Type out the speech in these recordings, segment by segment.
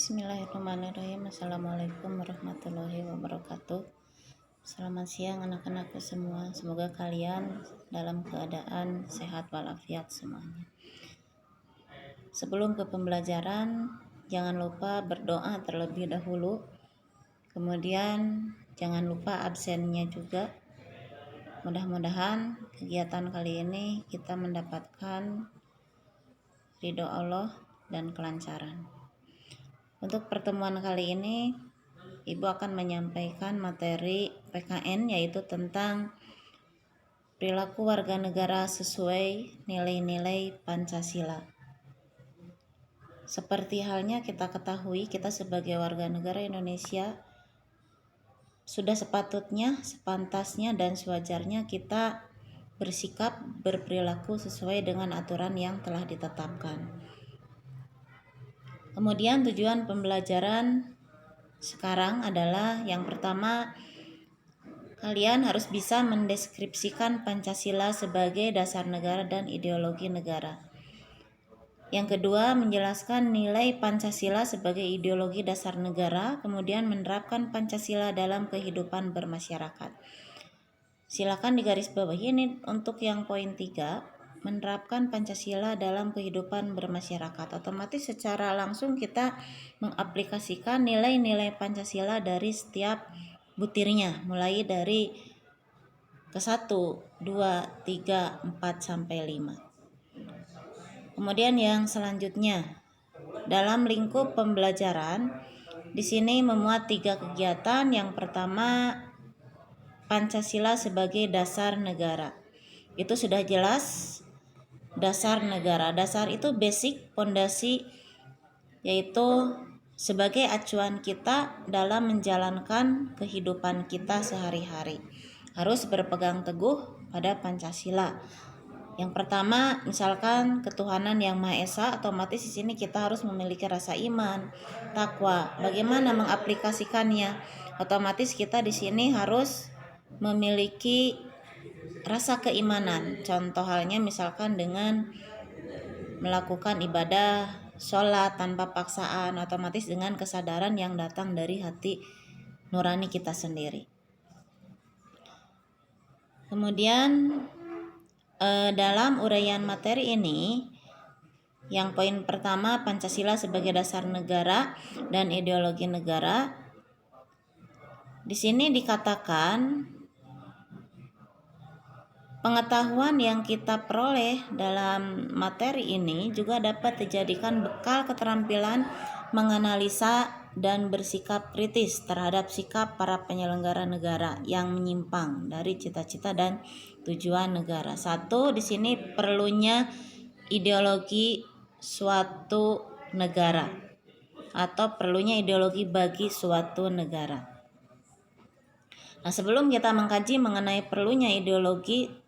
Bismillahirrahmanirrahim. Assalamualaikum warahmatullahi wabarakatuh. Selamat siang anak-anakku semua. Semoga kalian dalam keadaan sehat walafiat semuanya. Sebelum ke pembelajaran, jangan lupa berdoa terlebih dahulu. Kemudian jangan lupa absennya juga. Mudah-mudahan kegiatan kali ini kita mendapatkan ridho Allah dan kelancaran. Untuk pertemuan kali ini, Ibu akan menyampaikan materi PKN, yaitu tentang perilaku warga negara sesuai nilai-nilai Pancasila. Seperti halnya kita ketahui, kita sebagai warga negara Indonesia sudah sepatutnya, sepantasnya, dan sewajarnya kita bersikap, berperilaku sesuai dengan aturan yang telah ditetapkan. Kemudian tujuan pembelajaran sekarang adalah yang pertama, kalian harus bisa mendeskripsikan Pancasila sebagai dasar negara dan ideologi negara. Yang kedua, menjelaskan nilai Pancasila sebagai ideologi dasar negara, kemudian menerapkan Pancasila dalam kehidupan bermasyarakat. Silakan digarisbawahi ini untuk yang poin 3. Menerapkan Pancasila dalam kehidupan bermasyarakat. Otomatis secara langsung kita mengaplikasikan nilai-nilai Pancasila dari setiap butirnya, mulai dari ke 1, 2, 3, 4, sampai 5. Kemudian yang selanjutnya, dalam lingkup pembelajaran, di sini memuat 3 kegiatan. Yang pertama, Pancasila sebagai dasar negara. Itu sudah jelas. Dasar negara. Dasar itu basic, pondasi, yaitu sebagai acuan kita dalam menjalankan kehidupan kita sehari-hari. Harus berpegang teguh pada Pancasila. Yang pertama, misalkan ketuhanan yang Maha Esa, otomatis di sini kita harus memiliki rasa iman, takwa. Bagaimana mengaplikasikannya? Otomatis kita di sini harus memiliki rasa keimanan. Contoh halnya misalkan dengan melakukan ibadah, sholat tanpa paksaan, otomatis dengan kesadaran yang datang dari hati nurani kita sendiri. Kemudian dalam uraian materi ini, yang poin pertama, Pancasila sebagai dasar negara dan ideologi negara. Di sini dikatakan pengetahuan yang kita peroleh dalam materi ini juga dapat dijadikan bekal keterampilan menganalisa dan bersikap kritis terhadap sikap para penyelenggara negara yang menyimpang dari cita-cita dan tujuan negara. 1, di sini perlunya ideologi suatu negara atau perlunya ideologi bagi suatu negara. Nah, sebelum kita mengkaji mengenai perlunya ideologi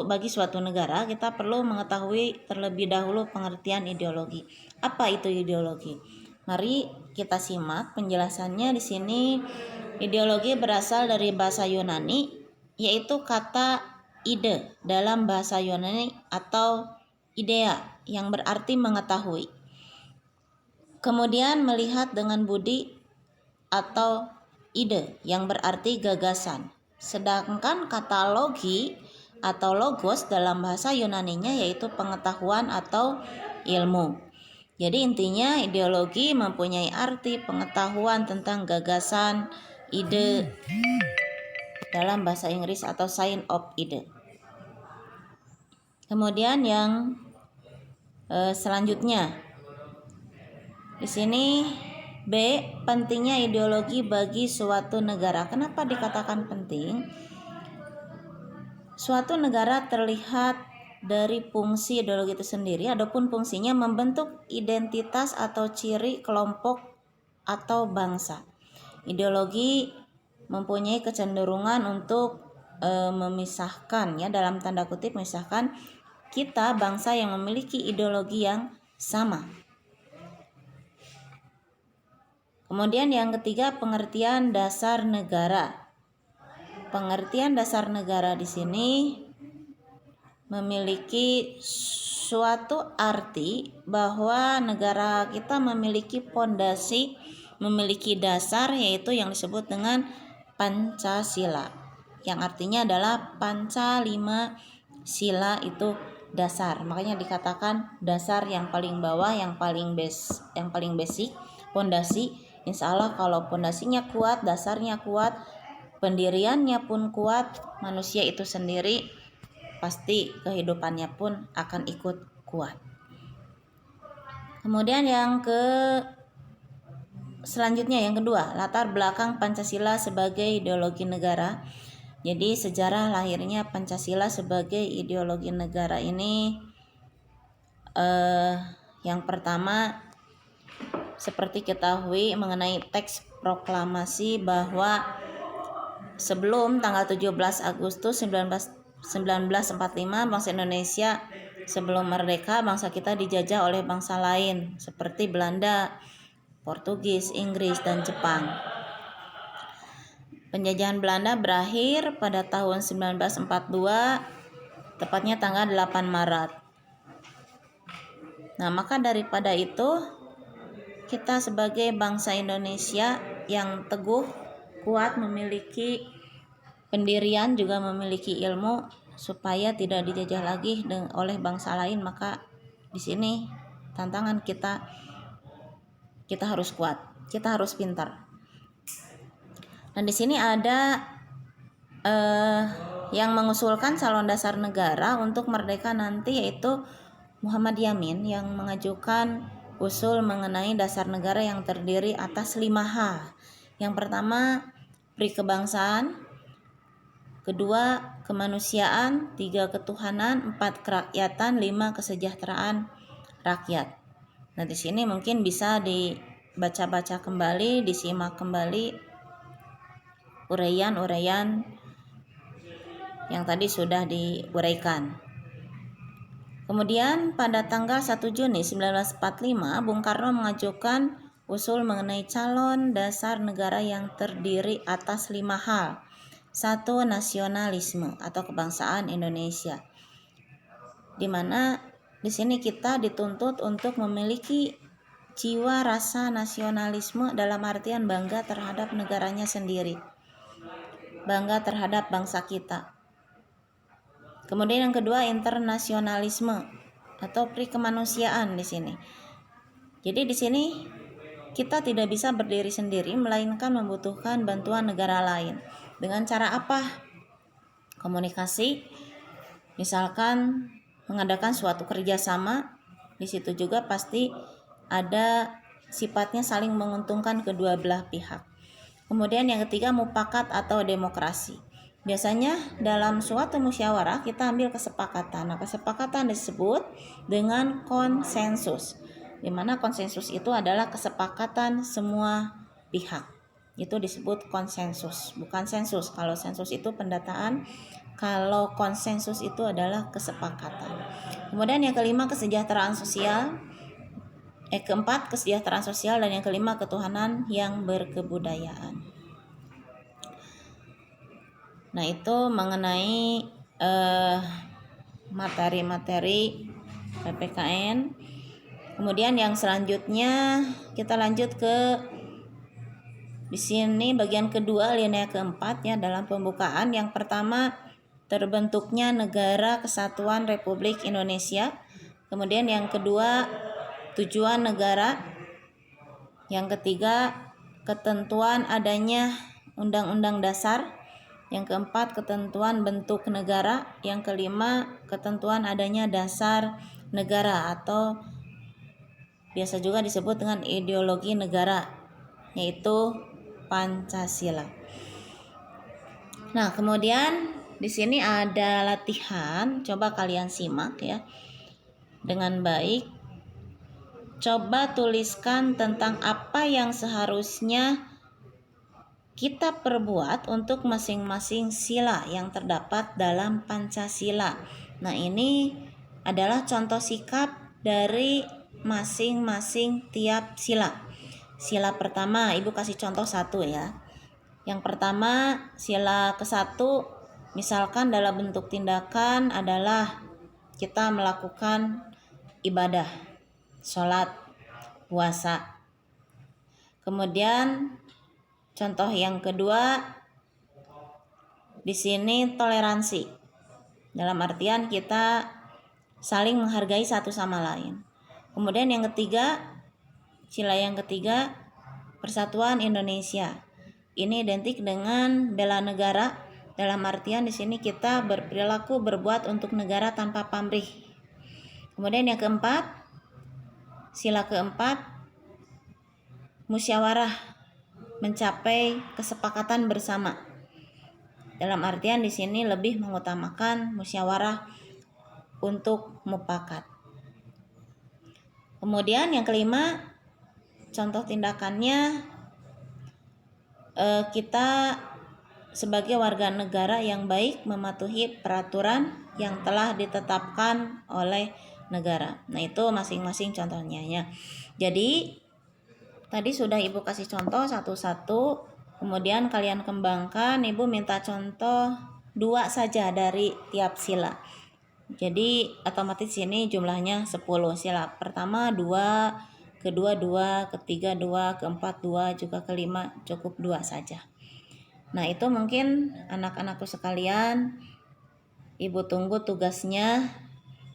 bagi suatu negara, kita perlu mengetahui terlebih dahulu pengertian ideologi. Apa itu ideologi? Mari kita simak penjelasannya di sini. Ideologi berasal dari bahasa Yunani, yaitu kata ide dalam bahasa Yunani atau idea yang berarti mengetahui. Kemudian melihat dengan budi atau ide yang berarti gagasan. Sedangkan kata logi atau logos dalam bahasa Yunaninya yaitu pengetahuan atau ilmu. Jadi intinya ideologi mempunyai arti pengetahuan tentang gagasan, ide dalam bahasa Inggris atau sign of ide. Kemudian yang selanjutnya di sini B, pentingnya ideologi bagi suatu negara. Kenapa dikatakan penting? Suatu negara terlihat dari fungsi ideologi itu sendiri, adapun fungsinya membentuk identitas atau ciri kelompok atau bangsa. Ideologi mempunyai kecenderungan untuk memisahkan, ya, dalam tanda kutip memisahkan kita bangsa yang memiliki ideologi yang sama. Kemudian yang ketiga, pengertian dasar negara. Pengertian dasar negara di sini memiliki suatu arti bahwa negara kita memiliki pondasi, memiliki dasar, yaitu yang disebut dengan Pancasila, yang artinya adalah panca lima sila itu dasar. Makanya dikatakan dasar yang paling bawah, yang paling basic, pondasi. Insya Allah kalau pondasinya kuat, dasarnya kuat, pendiriannya pun kuat, manusia itu sendiri pasti kehidupannya pun akan ikut kuat. Kemudian selanjutnya yang kedua, latar belakang Pancasila sebagai ideologi negara. Jadi sejarah lahirnya Pancasila sebagai ideologi negara ini yang pertama seperti ketahui mengenai teks proklamasi bahwa sebelum tanggal 17 Agustus 1945 bangsa Indonesia sebelum merdeka, bangsa kita dijajah oleh bangsa lain seperti Belanda, Portugis, Inggris, dan Jepang. Penjajahan Belanda berakhir pada tahun 1942, tepatnya tanggal 8 Maret. Nah, maka daripada itu, kita sebagai bangsa Indonesia yang teguh, kuat, memiliki pendirian, juga memiliki ilmu supaya tidak dijajah lagi oleh bangsa lain, maka di sini tantangan kita harus kuat, kita harus pintar. Dan di sini ada yang mengusulkan calon dasar negara untuk merdeka nanti, yaitu Muhammad Yamin, yang mengajukan usul mengenai dasar negara yang terdiri atas 5H. Yang pertama, pri kebangsaan, kedua, kemanusiaan, 3, ketuhanan, 4, kerakyatan, 5, kesejahteraan rakyat. Nah, di sini mungkin bisa dibaca-baca kembali, disimak kembali uraian-uraian yang tadi sudah diuraikan. Kemudian pada tanggal 1 Juni 1945, Bung Karno mengajukan usul mengenai calon dasar negara yang terdiri atas 5 hal. 1, nasionalisme atau kebangsaan Indonesia. Di mana di sini kita dituntut untuk memiliki jiwa rasa nasionalisme dalam artian bangga terhadap negaranya sendiri, bangga terhadap bangsa kita. Kemudian yang kedua, internasionalisme atau pri kemanusiaan di sini. Jadi di sini kita tidak bisa berdiri sendiri, melainkan membutuhkan bantuan negara lain. Dengan cara apa? Komunikasi, misalkan mengadakan suatu kerjasama. Di situ juga pasti ada sifatnya saling menguntungkan kedua belah pihak. Kemudian yang ketiga, mufakat atau demokrasi. Biasanya dalam suatu musyawarah kita ambil kesepakatan. Nah, kesepakatan disebut dengan konsensus, di mana konsensus itu adalah kesepakatan semua pihak. Itu disebut konsensus, bukan sensus. Kalau sensus itu pendataan, kalau konsensus itu adalah kesepakatan. Kemudian yang kelima, kesejahteraan sosial. Keempat, kesejahteraan sosial, dan yang kelima, ketuhanan yang berkebudayaan. Nah, itu mengenai materi-materi PPKN. Kemudian yang selanjutnya kita lanjut ke di sini bagian kedua, alinea keempat ya, dalam pembukaan. Yang pertama, terbentuknya Negara Kesatuan Republik Indonesia. Kemudian yang kedua, tujuan negara. Yang ketiga, ketentuan adanya Undang-Undang Dasar. Yang keempat, ketentuan bentuk negara. Yang kelima, ketentuan adanya dasar negara atau biasa juga disebut dengan ideologi negara, yaitu Pancasila. Nah, kemudian di sini ada latihan, coba kalian simak ya dengan baik. Coba tuliskan tentang apa yang seharusnya kita perbuat untuk masing-masing sila yang terdapat dalam Pancasila. Nah, ini adalah contoh sikap dari masing-masing tiap sila. Sila pertama, Ibu kasih contoh 1 ya. Yang pertama, sila ke-1, misalkan dalam bentuk tindakan adalah kita melakukan ibadah, sholat, puasa. Kemudian contoh yang kedua di sini toleransi. Dalam artian kita saling menghargai satu sama lain. Kemudian yang ketiga, sila yang ketiga, persatuan Indonesia. Ini identik dengan bela negara. Dalam artian di sini kita berperilaku berbuat untuk negara tanpa pamrih. Kemudian yang keempat, sila keempat, musyawarah, mencapai kesepakatan bersama. Dalam artian di sini lebih mengutamakan musyawarah untuk mufakat. Kemudian yang kelima, contoh tindakannya, kita sebagai warga negara yang baik mematuhi peraturan yang telah ditetapkan oleh negara. Nah, itu masing-masing contohnya ya. Jadi tadi sudah Ibu kasih contoh satu-satu, kemudian kalian kembangkan. Ibu minta contoh 2 saja dari tiap sila. Jadi otomatis ini jumlahnya 10 sila. Pertama 2, kedua 2, ketiga 2, keempat 2, juga kelima cukup 2 saja. Nah, itu mungkin anak-anakku sekalian, Ibu tunggu tugasnya.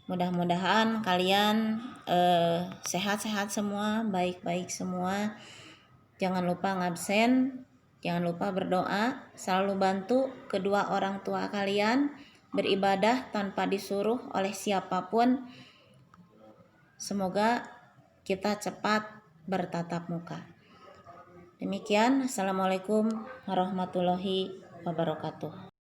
Mudah-mudahan kalian sehat-sehat semua, baik-baik semua. Jangan lupa ngabsen, jangan lupa berdoa, selalu bantu kedua orang tua kalian beribadah tanpa disuruh oleh siapapun. Semoga kita cepat bertatap muka. Demikian, Assalamualaikum warahmatullahi wabarakatuh.